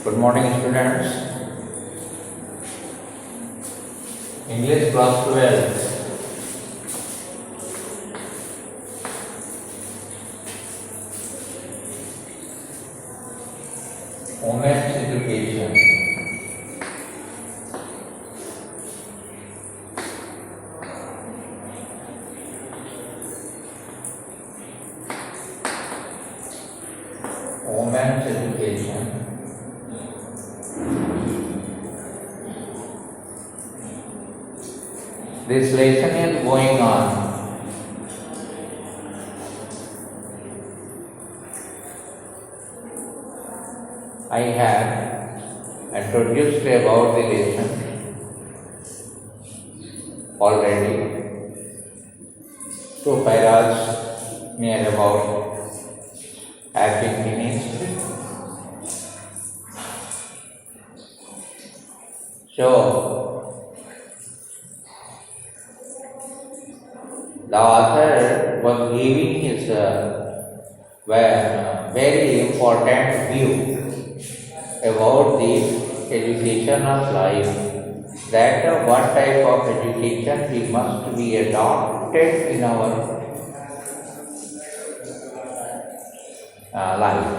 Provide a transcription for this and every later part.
Good morning, students. English class 12. Women's education. Women's education. This lesson is going on. I have introduced about the lesson already. Two paras near about have been finished. So, the author was giving his very important view about the education of life, that what type of education we must be adopted in our life.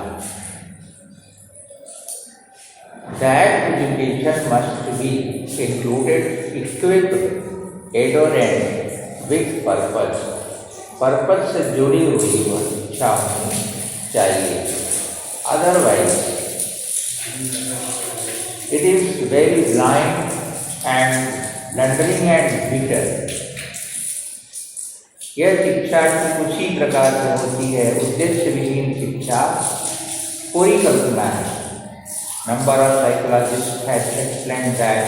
That education must be included, equipped, adorned with purpose. Purpose से जुड़ी हुई शिक्षा होनी चाहिए. Otherwise, it is very blind and blundering and bitter. यह शिक्षा की उसी प्रकार से होती है, उद्देश्य विहीन शिक्षा, पूरी कल्पना है. Number of psychologists have explained that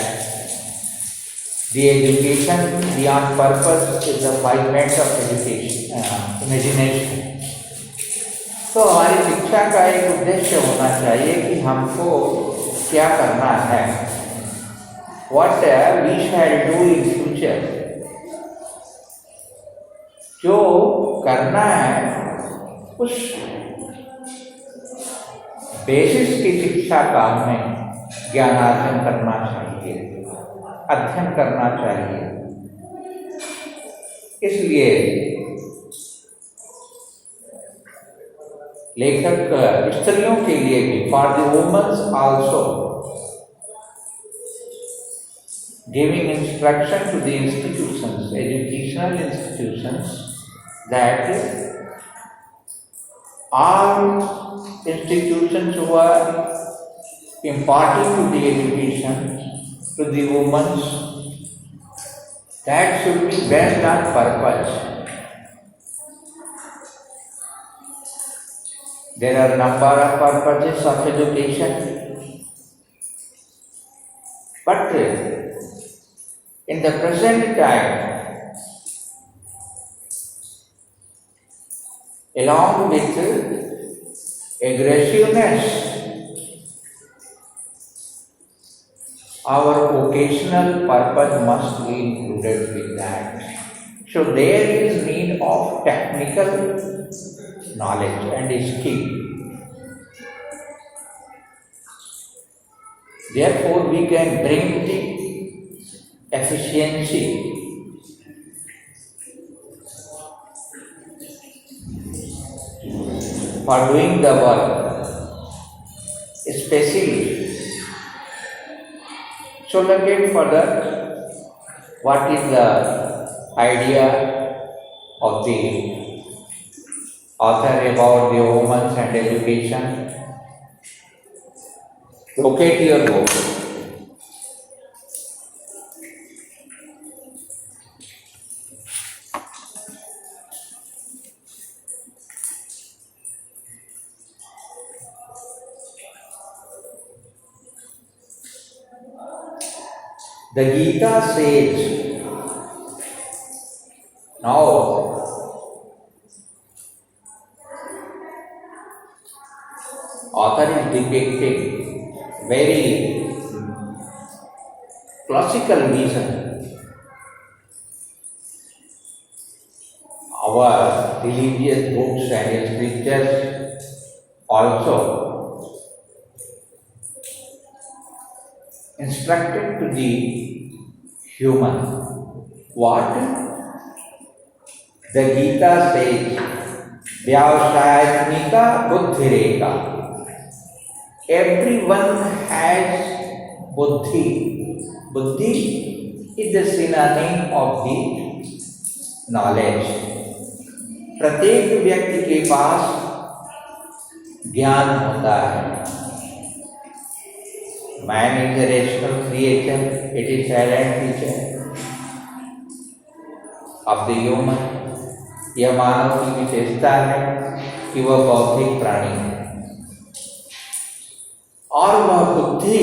the education beyond purpose is a figment of education, imagination. तो हमारी शिक्षा का एक उद्देश्य होना चाहिए कि हमको क्या करना है, what we shall do in future. जो करना है उस बेसिस की शिक्षा का हमें ज्ञानार्जन करना चाहिए, अध्ययन करना चाहिए. इसलिए लेखक स्त्रियों के लिए भी, for the womens also, giving instruction to the institutions, educational institutions, that all institutions who are imparting to the education to the women, that should be based on purpose. There are number of purposes of education, but in the present time, along with aggressiveness, our vocational purpose must be included with that. So there is need of technical knowledge and skill. Therefore, we can bring the efficiency for doing the work, especially. So let us further, what is the idea of the author about the women and education? Locate your book. The Gita says, now author is depicting very classical vision. Our religious books and scriptures also instructed to the human. What? The Gita says, Vyavasayatmika buddhireka. Everyone has buddhi. Buddhi is the synonym of the knowledge. प्रत्येक व्यक्ति के पास ज्ञान होता है. Man is a rational creature. It is silent feature of the human. यह मानव की विशेषता है कि वह बौद्धिक प्राणी है और वह बुद्धि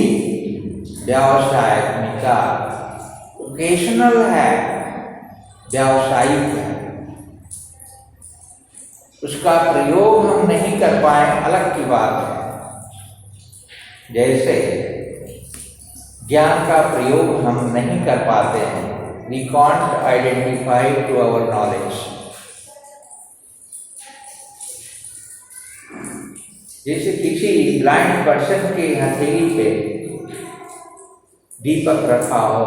व्यावसायिका ओकेशनल है, व्यावसायिक है. उसका प्रयोग हम नहीं कर पाए अलग की बात है. जैसे ज्ञान का प्रयोग हम नहीं कर पाते हैं. We can't identify to our knowledge. जैसे किसी ब्लाइंड पर्सन के हथेली पे दीपक रखा हो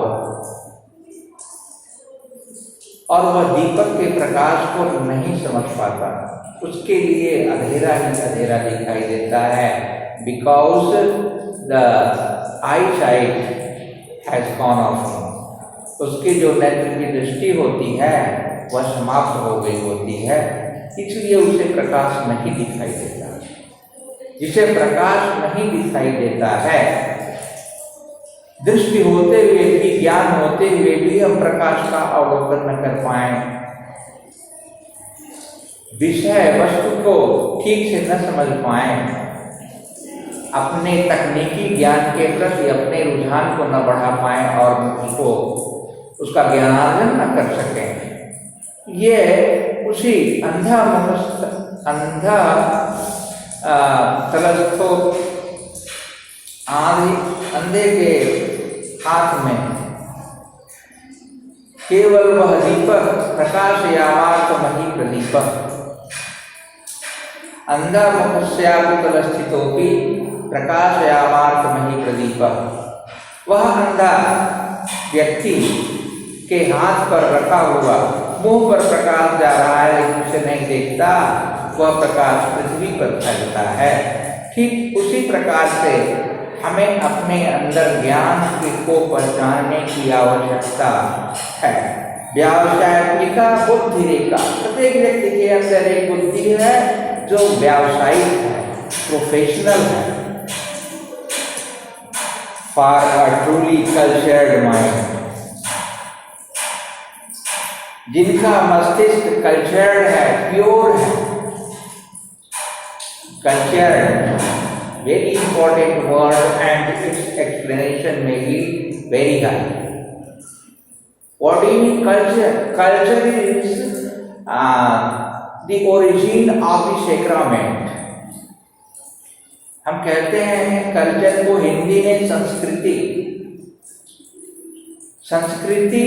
और वह दीपक के प्रकाश को नहीं समझ पाता, उसके लिए अंधेरा ही अंधेरा दिखाई देता है. Because the I site has gone of. उसकी जो नेत्र की दृष्टि होती है वह समाप्त हो गई होती है, इसलिए उसे प्रकाश नहीं दिखाई देता. जिसे प्रकाश नहीं दिखाई देता है, दृष्टि होते हुए भी, ज्ञान होते हुए भी हम प्रकाश का अवलोकन न कर पाए, विषय वस्तु को ठीक से न समझ पाए, अपने तकनीकी ज्ञान के प्रति अपने रुझान को न बढ़ा पाए और उसको उसका ज्ञानार्जन न कर सकें. ये उसी अंधा तलस्थो अंधे के हाथ में केवल वह दीपक प्रकाशयामात्महि प्रदीपक. अंधा मुखस्याकुतलस्थितोपि प्रकाशयामात्महि प्रदीपक. वह अंधा व्यक्ति के हाथ पर रखा हुआ मुंह पर प्रकाश जा रहा है लेकिन उसे नहीं देखता, वह प्रकाश पृथ्वी पर फैलता है. ठीक उसी प्रकार से हमें अपने अंदर ज्ञान को पहचानने की आवश्यकता है. व्यावसायिका बुद्धिरेखा. प्रत्येक व्यक्ति के अंदर एक बुद्धि है जो व्यावसायिक है, प्रोफेशनल है. For a truly cultured mind. जिनका मस्तिष्क कल्चर्ड है, प्योर है. Cultured, very important word and its explanation may be very high. What do you mean culture? Culture is the origin of the sacrament. हम कहते हैं culture को हिंदी में संस्कृति. संस्कृति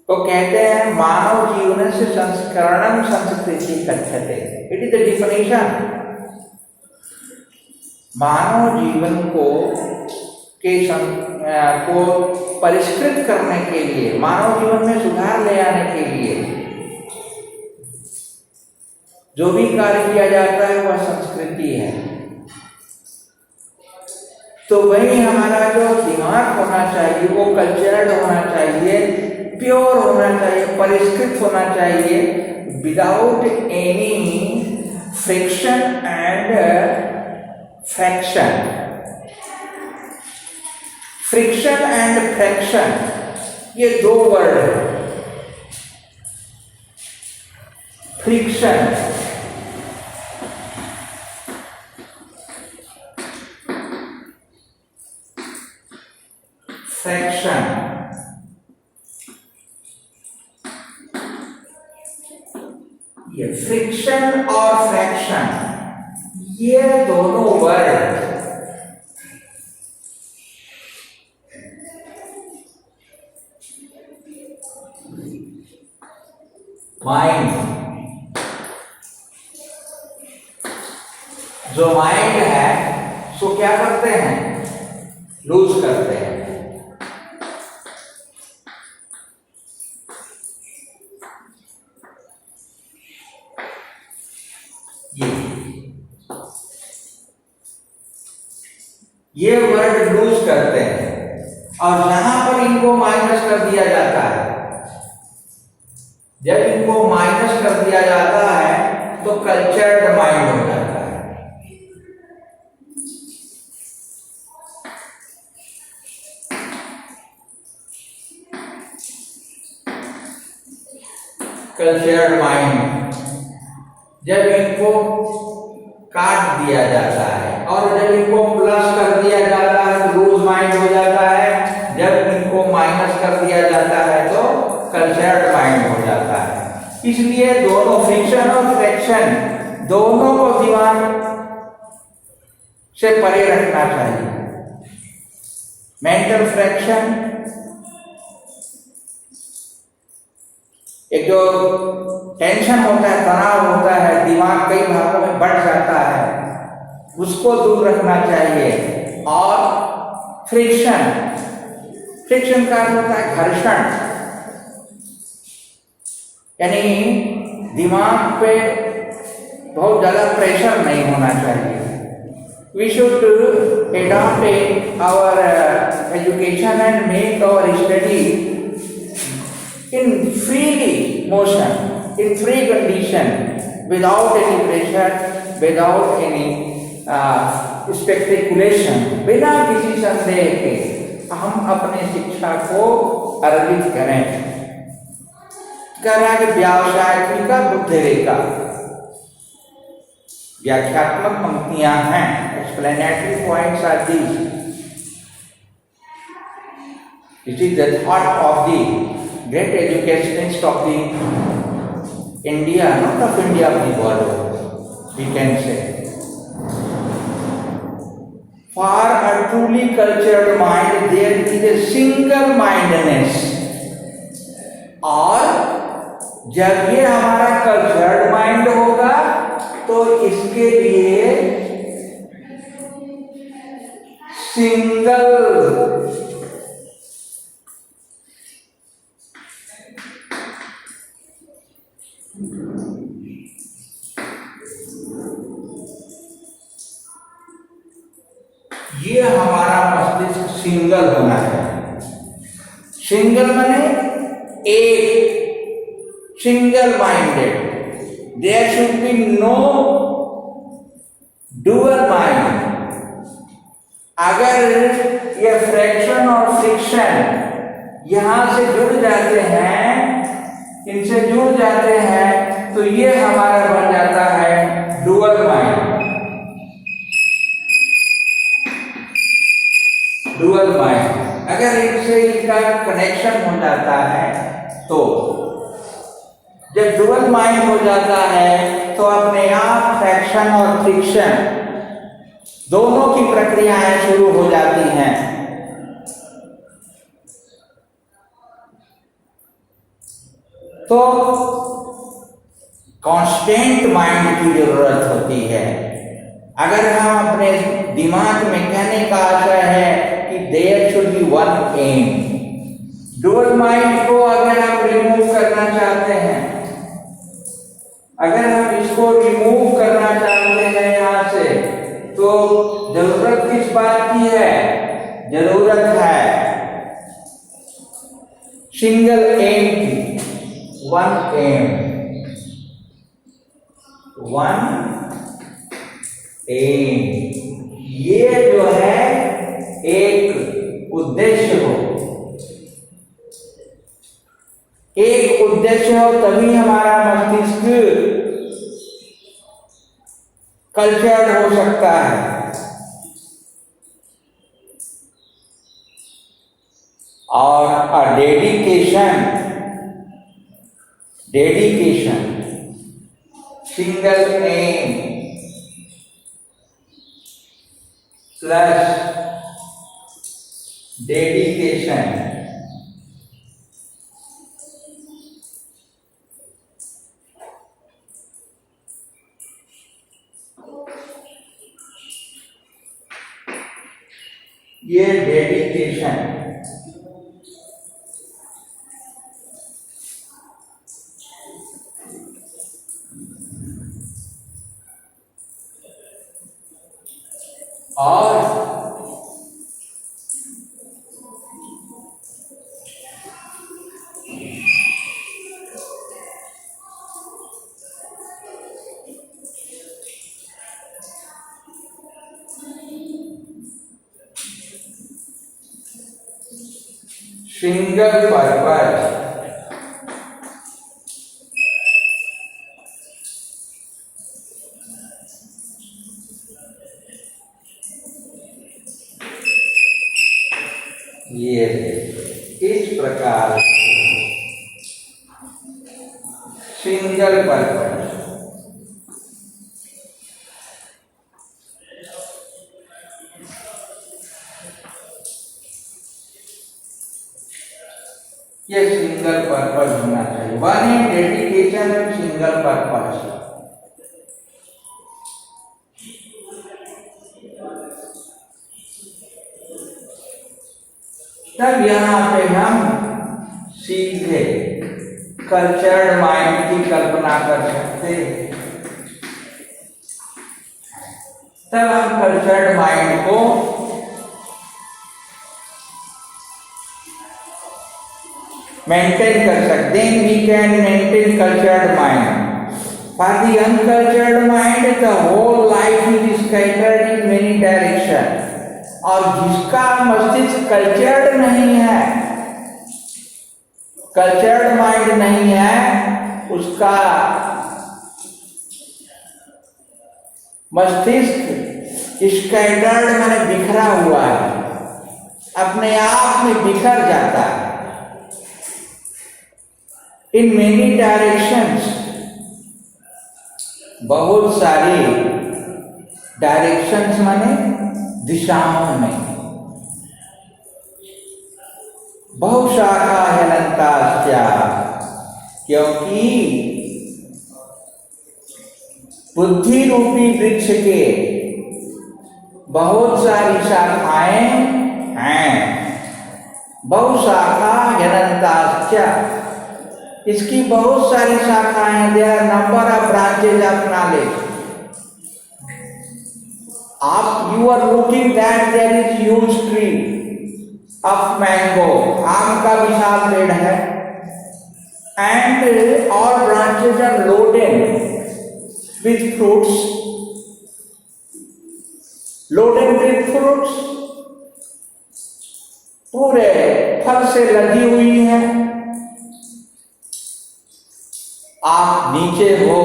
को कहते हैं मानव जीवन से संस्करणम संस्कृति कथ्यते. It is the definition. मानव जीवन को परिष्कृत करने के लिए, मानव जीवन में सुधार ले आने के लिए जो भी कार्य किया जाता है वह संस्कृति है. तो वही हमारा जो दिमाग होना चाहिए वो कल्चर्ड होना चाहिए, प्योर होना चाहिए, परिष्कृत होना चाहिए, without any friction and fraction. Friction and fraction ये दो वर्ड है. Friction fraction. ये फ्रिक्शन और फ्रैक्शन ये दोनों वर्ड माइंड, जो माइंड है सो क्या करते हैं, लूज करते हैं। ये वर्ड लूज करते हैं और यहां पर इनको माइनस कर दिया जाता है। जब इनको माइनस कर दिया जाता है तो कल्चर्ड माइंड हो जाता है। कल्चर्ड माइंड जब इनको काट दिया जाता है और जब इनको प्लस कर दिया जाता है तो लूज माइंड हो जाता है। जब इनको माइनस कर दिया जाता है तो कल्चर्ड माइंड हो जाता है। इसलिए दोनों फ्रिक्शन और फ्रैक्शन दोनों को दिमाग से परे रखना चाहिए। मेंटल फ्रैक्शन एक जो टेंशन होता है, तनाव होता है, दिमाग कई भागों में बढ़ जाता है, उसको दूर रखना चाहिए। और फ्रिक्शन, फ्रिक्शन का अर्थ होता है घर्षण, यानी दिमाग पे बहुत ज्यादा प्रेशर नहीं होना चाहिए। We should adopt our education and make our study in freely motion, in free condition, without any pressure, without any speculation, बिना किसी संदेह के हम अपने शिक्षा को अर्जित करें। कह रहा है कि व्यावसायिका बुद्धि रेखा व्याख्यात्मक पंक्तियां हैं। Explanatory points are these. It is the thought of the great educationist of the India, not of India, of the world, we can say. For a truly cultured mind, there is a single-mindedness. और जब ये हमारा cultured mind होगा तो इसके लिए single ये हमारा मस्तिष्क सिंगल होना है। सिंगल माने एक, single minded. There should be no dual mind. अगर ये फ्रैक्शन और फ्रिक्शन यहां से जुड़ जाते हैं, इनसे जुड़ जाते हैं, तो ये हमारा बन जाता है डुअल माइंड। डुअल माइंड अगर इनसे इनका कनेक्शन हो जाता है तो जब डुअल माइंड हो जाता है तो अपने आप फ्रैक्शन और फ्रिक्शन दोनों की प्रक्रियाएं शुरू हो जाती हैं। तो कांस्टेंट माइंड की जरूरत होती है। अगर हम अपने दिमाग में कहने का आशय है कि there should be one aim, dual mind को अगर हम रिमूव करना चाहते हैं, अगर हम इसको रिमूव करना चाहते हैं यहां से, तो जरूरत किस बात की है? जरूरत है सिंगल एम की, वन एम, वन एम। ये जो है एक उद्देश्य हो, एक उद्देश्य हो तभी हमारा मस्तिष्क कल्चर्ड हो सकता है। और dedication, single aim plus dedication, ये डेडिकेशन और सिंगल पर्पज ये इस प्रकार सिंगल पर्पज ये सिंगल पर्पज होना चाहिए। One in dedication and single purpose. तब यहाँ पे हम सीधे कल्चर्ड माइंड की कल्पना कर सकते हैं। तब हम कल्चर्ड माइंड को मेंटेन कर सकते हैं। We can maintain cultured mind. For the uncultured mind the whole life is scattered in many direction. और जिसका मस्तिष्क कल्चर्ड नहीं है, कल्चर्ड माइंड नहीं है, उसका मस्तिष्क स्कैटर्ड माने बिखरा हुआ है, अपने आप में बिखर जाता है। इन मेनी डायरेक्शंस, बहुत सारी डायरेक्शंस माने दिशाओं में। बहुशाखा हलंतास्या, क्योंकि बुद्धि रूपी वृक्ष के बहुत सारी शाखाएं हैं। बहुशाखा हलंतास्या, इसकी बहुत सारी शाखाएं हैं। There are number of branches of knowledge. आप you are looking that there is huge tree of mango, आम का विशाल पेड़ है, and all branches are loaded with fruits, loaded with fruits, पूरे फल से लदी हुई है। आप नीचे हो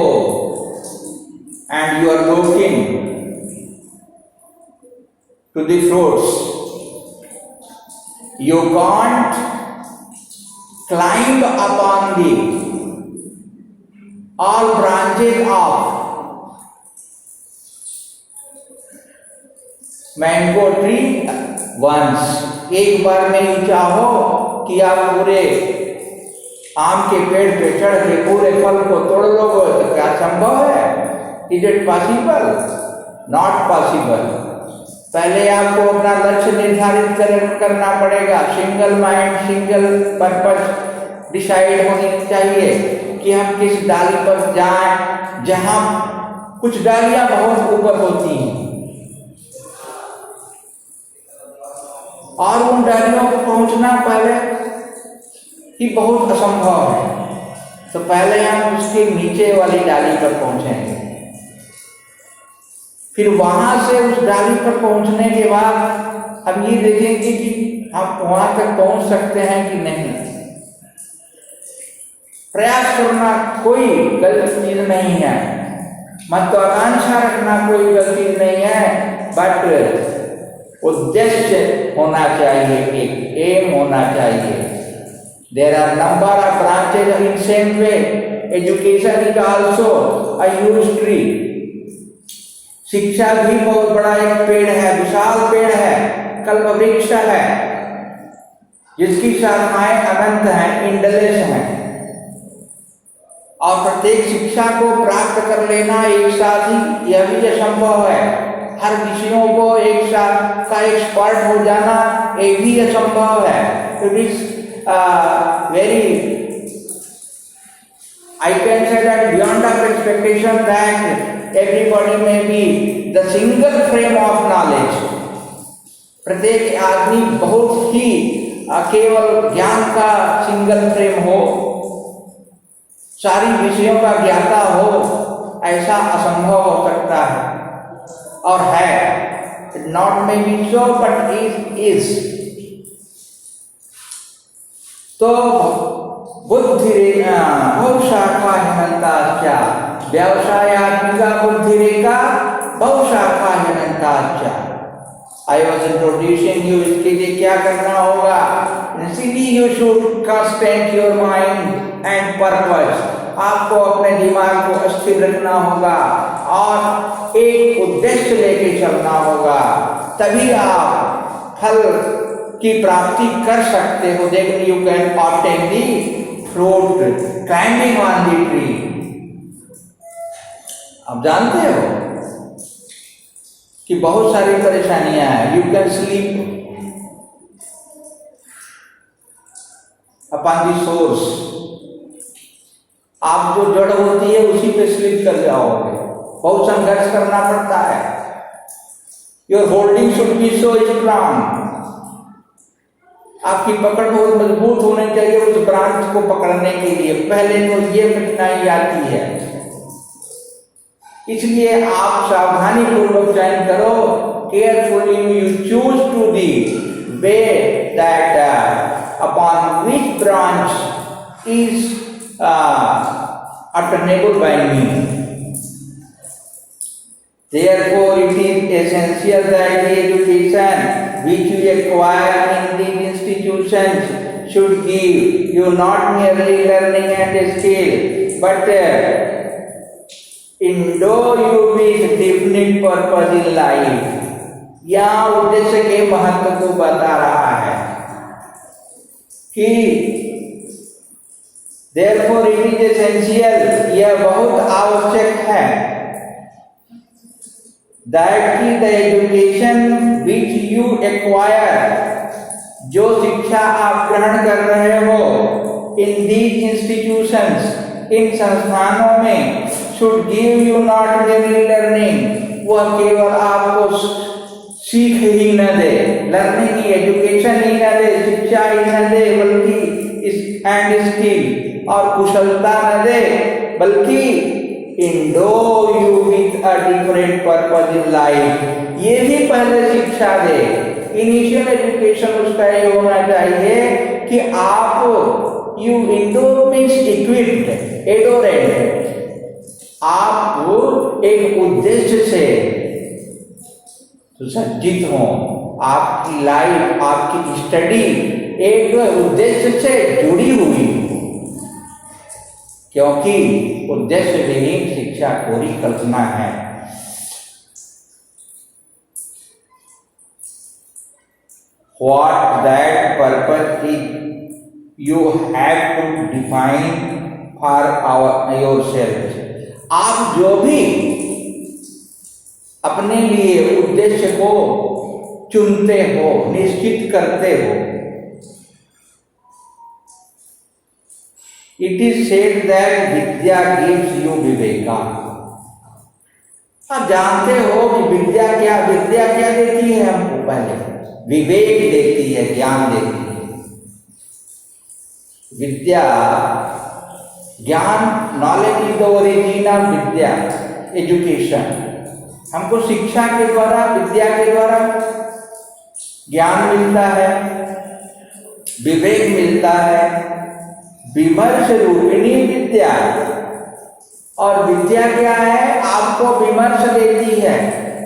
and you are looking to the fruits. You can't climb upon the all branches of mango tree once. एक बार नहीं चाहो कि आप पूरे आम के पेड़ पे चढ़ के पूरे फल को तोड़ लोगे तो क्या संभव है? Is it possible? Not possible. पहले आपको अपना लक्ष्य निर्धारित करना पड़ेगा। Single mind, single purpose decide होनी चाहिए कि हम किस डाली पर जाएं, जहां कुछ डालियां बहुत ऊपर होती हैं और उन डालियों को पहुंचना पहले ही बहुत असंभव है। तो पहले हम उसके नीचे वाली डाली पर पहुंचेंगे, फिर वहां से उस डाली पर पहुंचने के बाद हम ये देखेंगे कि हम वहां तक पहुंच सकते हैं कि नहीं। प्रयास करना कोई गलत चीज नहीं है, महत्वाकांक्षा रखना कोई गलत चीज नहीं है, बट उद्देश्य होना चाहिए, एक एम होना चाहिए। There are number of branches in same way education is also a huge tree. शिक्षा भी बहुत बड़ा एक पेड़ है, विशाल पेड़ है, कल्प वृक्ष है, जिसकी शाखाएं अनंत हैं, इंडलेस हैं। और प्रत्येक शिक्षा को प्राप्त कर लेना एक साथ ही यह भी असंभव है। हर विषयों को एक साथ का एक्सपर्ट हो जाना ये भी असंभव है। It is very I can say that beyond our expectation that everybody may be the single frame of knowledge. प्रत्येक आदमी बहुत ही केवल ज्ञान का सिंगल फ्रेम हो, सारी विषयों का ज्ञाता हो, ऐसा असंभव हो सकता है और है। Not may be so but is. तो बुद्धिरेका बहुशाखा हिमंताश्चा, व्यवसायात्मिका बुद्धिरेका बहुशाखा हिमंताश्चा। आई वॉज इंट्रोड्यूसिंग यू, इसके लिए क्या करना होगा? इसीलिए you should constant your mind and purpose. आपको अपने दिमाग को स्थिर रखना होगा और एक उद्देश्य लेके चलना होगा, तभी आप फल की प्राप्ति कर सकते हो। Then you can obtain the fruit climbing on the tree. आप जानते हो कि बहुत सारी परेशानियां हैं। You can sleep upon the source. आप जो जड़ होती है उसी पे स्लीप कर जाओगे। बहुत संघर्ष करना पड़ता है। Your holding should be so strong. आपकी पकड़ बहुत मजबूत होनी चाहिए उस ब्रांच को पकड़ने के लिए। पहले तो ये कठिनाई आती है, इसलिए आप सावधानी पूर्वक चयन करो। Carefully you choose to the way that upon which branch is attainable by me. Therefore, it is essential that the education which you acquire in these institutions should give you not merely learning and skill, but endow you with definite purpose in life. यहाँ उद्देश्य के महत्व को बता रहा है कि therefore it is essential, यह बहुत आवश्यक है that the education which you acquire, जो शिक्षा आप ग्रहण कर रहे हो in these institutions, इन संस्थानों में, should give you not merely learning, वह केवल आपको सीख ही न दे, लर्निंग की एजुकेशन ही न दे, शिक्षा ही न दे, बल्कि एंड स्किल और कुशलता न दे, बल्कि endow you with a different purpose in life, ये भी पहले शिक्षा दे। इनिशियल एजुकेशन उसका ये होना चाहिए कि आप you endow means equipped, adorned, आप एक उद्देश्य से सुसज्जित हो। आपकी लाइफ, आपकी स्टडी एक उद्देश्य से जुड़ी हुई, क्योंकि उद्देश्य विहीन शिक्षा पूरी कल्पना है। What that purpose is, you have to define for yourself. आप जो भी अपने लिए उद्देश्य को चुनते हो, निश्चित करते हो, it is said that Vidya gives you Viveka. आप जानते हो कि विद्या क्या देती है हमको? पहले विवेक देती है, ज्ञान देती है। विद्या, ज्ञान, knowledge is the origin of Vidya, education. हमको शिक्षा के द्वारा, विद्या के द्वारा ज्ञान मिलता है, विवेक मिलता है, विमर्श रूपिणी विद्या। और विद्या क्या है? आपको विमर्श देती है,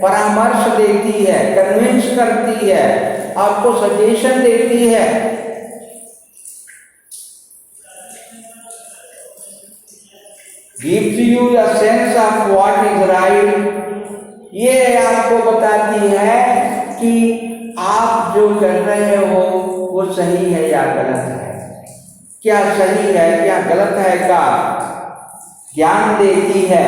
परामर्श देती है, कन्विंस करती है, आपको सजेशन देती है। Gives you a sense of what is right. ये आपको बताती है कि आप जो कर रहे हो वो सही है या गलत है, क्या सही है क्या गलत है का ज्ञान देती है।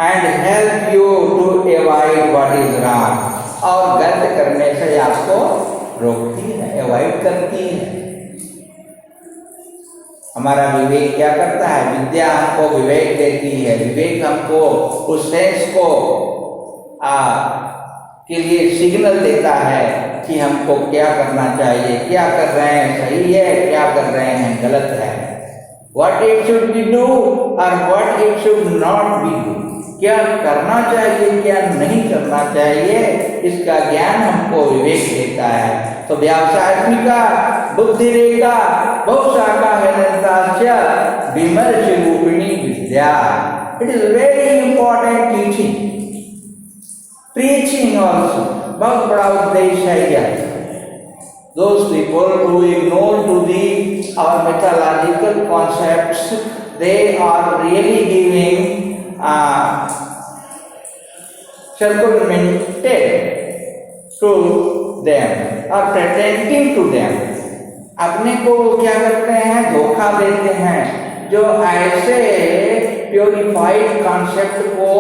and help you to avoid what is wrong, और गलत करने से आपको रोकती है, अवॉइड करती है। हमारा विवेक क्या करता है? विद्या हमको विवेक देती है, विवेक हमको उस सेंस को के लिए सिग्नल देता है कि हमको क्या करना चाहिए, क्या कर रहे हैं सही है, क्या कर रहे हैं गलत है, what it should be do और what it should not be do, क्या करना चाहिए क्या नहीं करना चाहिए, इसका ज्ञान हमको विवेक देता है। तो व्यावसायिका बुद्धि रेखा बहुशाखा हेनंतास्य विमर्श रूपिणी विद्या, it is very important teaching, preaching also, बहुत बड़ा उद्देश्य है क्या? Those people who ignore to the our mythological concepts, they are really giving circumvented to them or pretending to them, अपने को क्या करते हैं? धोखा देते हैं। जो ऐसे प्योरिफाइड कॉन्सेप्ट को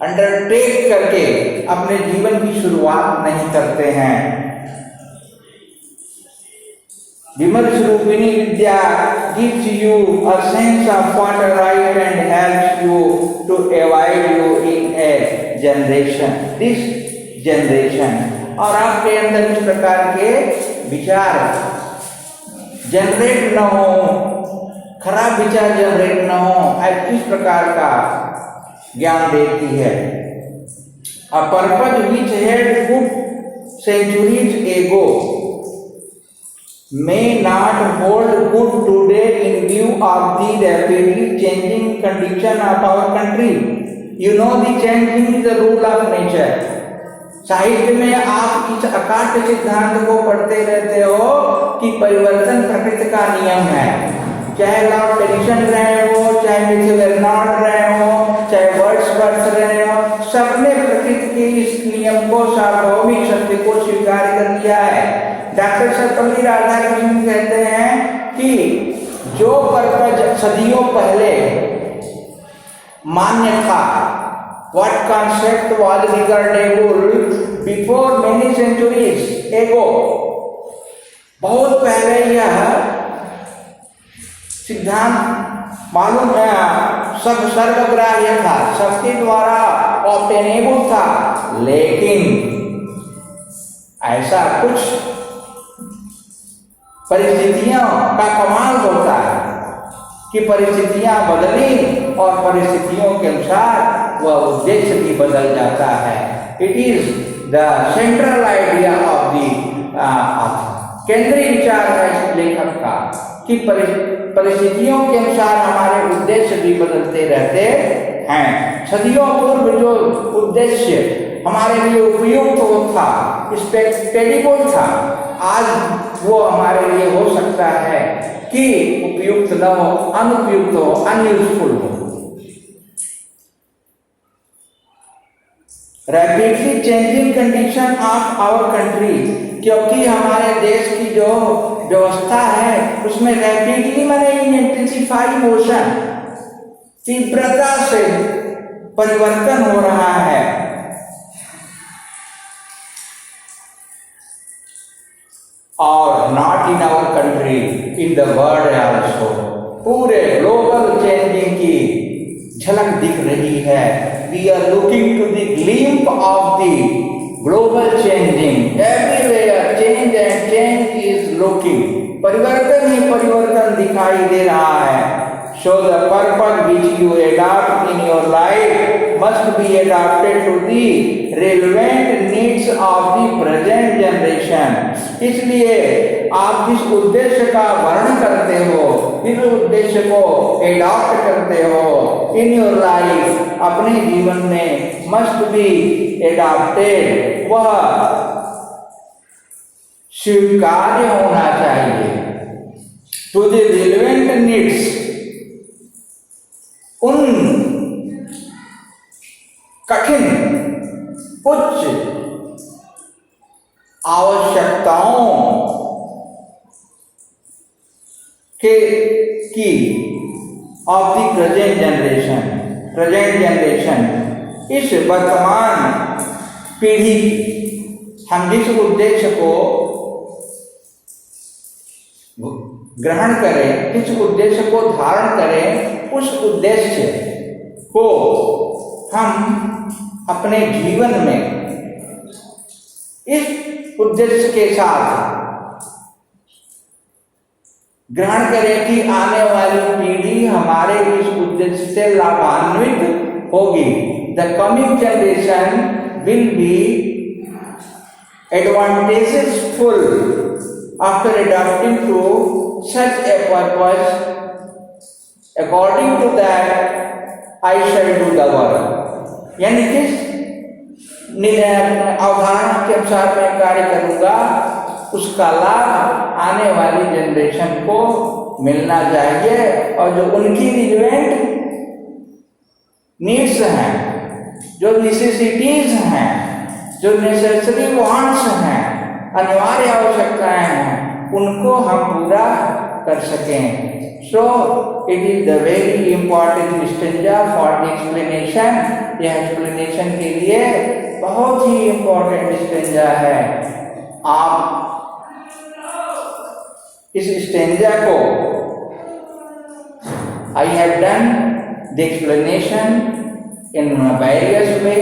अंडरटेक करके अपने जीवन की शुरुआत नहीं करते हैं। विमर्श रूपिणी विद्या gives you a sense of what is right and helps you to avoid you in a generation, this generation, और आपके अंदर इस प्रकार के विचार जनरेट न हो, खराब विचार जनरेट न हो, इस प्रकार का ज्ञान देती है। A purpose which had good centuries ago may not hold good today in view of the rapidly changing condition of our country. You know the changing is the rule of nature. साहित्य में आप इस अकाट्य सिद्धांत को पढ़ते रहते हो कि परिवर्तन प्रकृति का नियम है। चाहे लॉर्ड टेनिसन रहे हो, चाहे मिचेल एर्नॉल्ड रहे हो, चाहे वर्ड्सवर्थ रहे हो, सबने प्रकृति के इस नियम को, सार्वभौमिक सत्य को स्वीकार कर लिया है। डॉक्टर सर्वपल्ली राधाकृष्णन कहते हैं कि जो पर्पज सदियों पहले मान्य था, what concept was regardable before many centuries ago, बहुत पहले यह सिद्धांत मालूम है, सब सर्वग्राह्य था, सबके द्वारा ऑब्टेनेबल था, लेकिन ऐसा कुछ परिस्थितियों का कमाल होता है कि परिस्थितियां बदली और परिस्थितियों के अनुसार वह उद्देश्य भी बदल जाता है। It is the central idea of the केंद्रीय विचार है इस लेखक का कि परिस्थितियों के अनुसार हमारे उद्देश्य भी बदलते रहते हैं। सदियों पूर्व जो उद्देश्य हमारे लिए उपयुक्त था, एक्सपेक्टेबल था, आज वो हमारे लिए हो सकता है कि उपयुक्त न हो, अनुपयुक्त हो, अनयूजफुल हो। Rapidly changing condition of our country, क्योंकि हमारे देश की जो व्यवस्था है उसमें रैपिडली माने इंटेंसिफाई मोशन, तीव्रता से परिवर्तन हो रहा है। और not in our country, in the world also, पूरे ग्लोबल चेंजिंग की झलक दिख रही है। We are looking to the glimpse of the global changing, everywhere change and change is looking, परिवर्तन ही परिवर्तन दिखाई दे रहा है। So the purpose which you adopt in your life must be adapted to the relevant needs of the present generation. इसलिए आप जिस उद्देश्य का वर्णन करते हो, इस उद्देश्य को एडॉप्ट करते हो इन योर लाइफ, अपने जीवन में मस्ट बी एडॉप्टेड, वह स्वीकार्य होना चाहिए टू द रिलेवेंट नीड्स, उन कठिन उच्च आवश्यकताओं के की ऑफ द प्रेजेंट जनरेशन, इस वर्तमान पीढ़ी, हम जिस उद्देश्य को ग्रहण करें, जिस उद्देश्य को धारण करें, उस उद्देश्य को हम अपने जीवन में इस उद्देश्य के साथ ग्रहण करें कि आने वाली पीढ़ी हमारे इस उद्देश्य से लाभान्वित होगी। The coming generation will be advantageousful after adapting to such a purpose, according to that I shall do the work। यानी किस अवधारणा के अनुसार मैं कार्य करूंगा, उसका लाभ आने वाली जनरेशन को मिलना चाहिए, और जो उनकी रिलेवेंट नीड्स हैं, जो नेसेसिटीज हैं, जो नेसेसरी वांट्स हैं, अनिवार्य आवश्यकताएं हैं, उनको हम पूरा कर सकें। So it is the very important stanza for the explanation. यह एक्सप्लेनेशन के लिए बहुत ही इंपॉर्टेंट स्टेंजा है। आप इस स्टेंजा को I have done the explanation in various वे,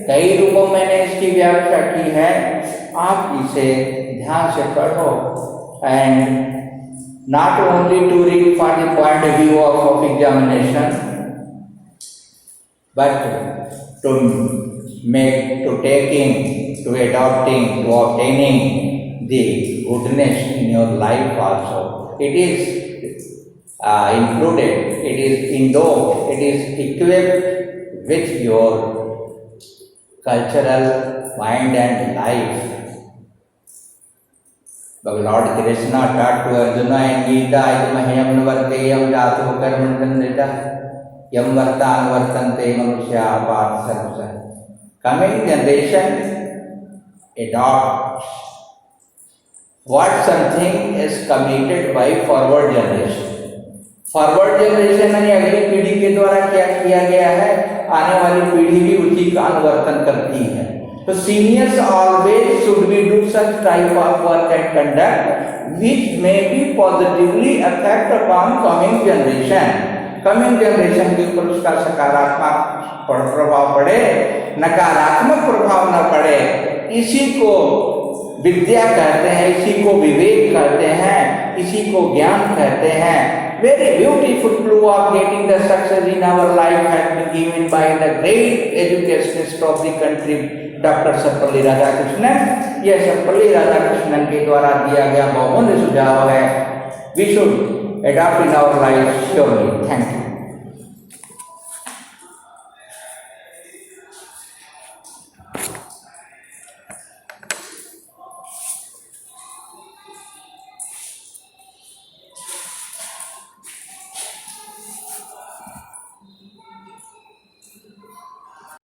कई रूपों में मैंने इसकी व्याख्या की है। आप इसे ध्यान से पढ़ो, and not only to read for the point of view of examination, but to make, to taking, to adopting, to obtaining the goodness in your life also. It is included, it is endowed, it is equipped with your cultural mind and life. But Lord Krishna taught to Arjuna in Gita, Idmahyam Navarteyam Jato Karmandandita Yam Vartan Vartante Manusya Apart Sarvasa. Coming generation adopts what something is committed by forward generation. Forward generation यानी अगली पीढ़ी के द्वारा क्या किया गया है, आने वाली पीढ़ी भी उसी का अनुवर्तन करती है। तो seniors always should be do such type of work and conduct which may be positively affect upon coming generation. Coming generation के ऊपर उसका सकारात्मक प्रभाव पड़े, नकारात्मक प्रभाव न पड़े। इसी को विद्या कहते हैं, इसी को विवेक कहते हैं, इसी को ज्ञान कहते हैं। Very beautiful clue of getting the success in our life has been given by the great educationist of the country, Dr. Sarvepalli Radhakrishnan. यह सर्वपल्ली राधाकृष्णन के द्वारा दिया गया बहुमूल्य सुझाव है। We should adopt in our life surely. Thank you.